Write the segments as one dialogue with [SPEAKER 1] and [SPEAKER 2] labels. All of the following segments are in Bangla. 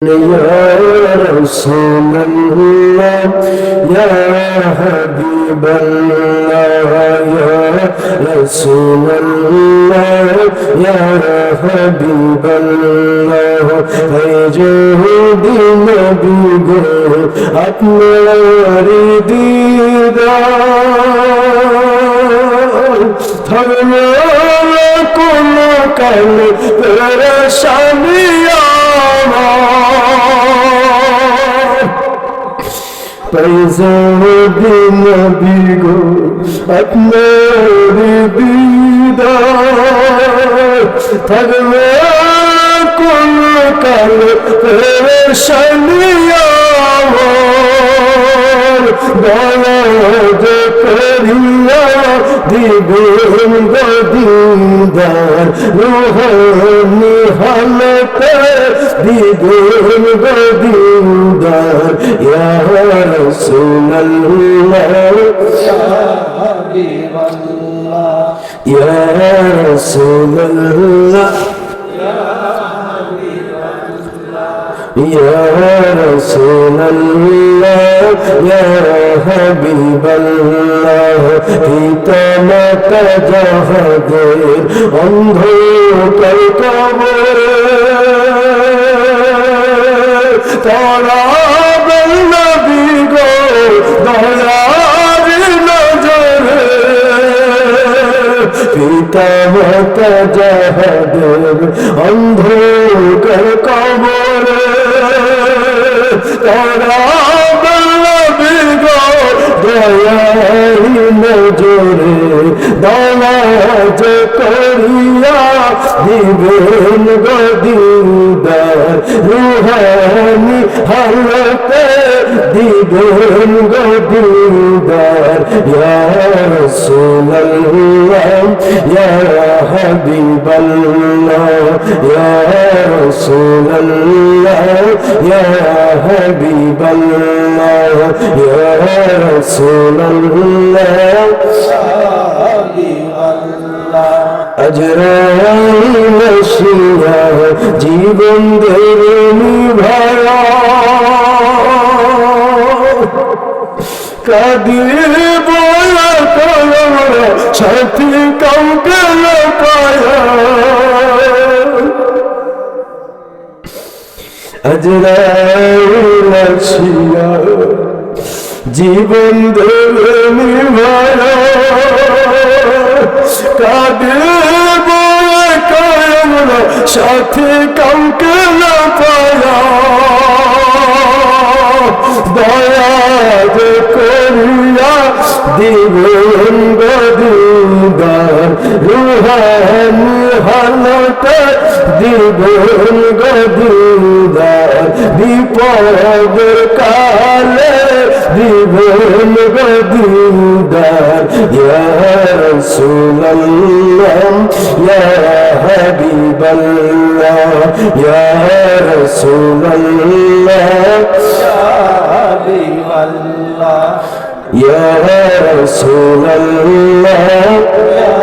[SPEAKER 1] يا رسول الله يا حبيب الله يا رسول الله يا حبيب الله فيجهد نبي আপনার দিদার থাকবে কোনো কালে পেরেশানি पैज़ादिन नबी गो अपने दीदार थकवे कुल कल पेरेशानियाँ दौलत करिया दिबेन दीदार रूहानी हालत दिबेन दीदार या رسول الله
[SPEAKER 2] يا حبيب الله
[SPEAKER 1] يا رسول الله
[SPEAKER 2] يا حبيب الله
[SPEAKER 1] يا رسول الله يا حبيب الله পিতামাতা জাহাদের অন্ধকার কবরে তারা পিতা মাতা যাহাদের অন্ধকার কবরে তারা বলবি গো দয়ারি নজরে দাওয়াত করিয়া দিবেন গো দিদার রুহানি হালতে দিবেন গো দিদার ইয়া রাসূলুল্লাহ ইয়া হাবিবাল্লাহ ইয়া রাসূলুল্লাহ ইয়া হাবিবাল্লাহ ইয়া রাসূলুল্লাহ আজরাইল আসিয়া জীবন ধরে নিভায়া কাদির বলা কলম সাথী কাউকে পায়া আজরাইল আসিয়া জীবন ধরে নিভায়া কাদির বলা কলম সাথী কাউকে পায়া দয়া করিয়া দিবেন গদিদার রুহানি হালত দিবেন গদিদার বিপদের কালে দিবেন গদিদার ইয়া রাসূলুল্লাহ ইয়া হাবিবাল্লাহ ইয়া রাসূলুল্লাহ يا رسول الله
[SPEAKER 2] يا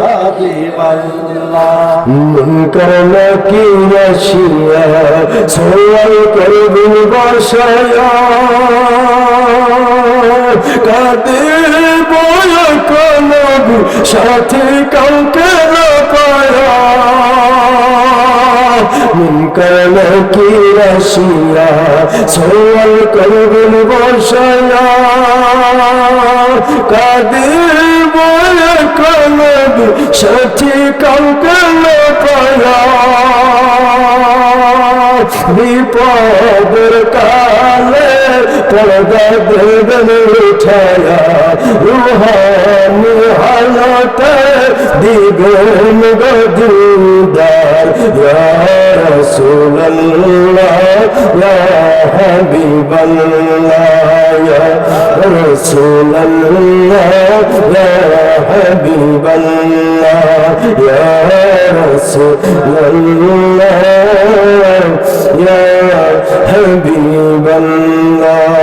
[SPEAKER 2] حبيب الله
[SPEAKER 1] منكر نكير أشياء سوى القلب بشايا কাদের বয়া কলব সাথে কাউকে না পায়া মুনকার নাকির আসিয়া সোয়াল কলবুল বসায়া কাদের বয়া কলব সাথে কাউকে না পায়া বিপদের কালে পর্দা দেবেন উঠায়া রুহানি হালতে দিবেন গদিদার ইয়া রাসূলুল্লাহ ইয়া হাবিবাল্লাহ ইয়া রাসূলুল্লাহ ইয়া হাবিবাল্লাহ ইয়া রাসূলুল্লাহ ইয়া হাবিবাল্লাহ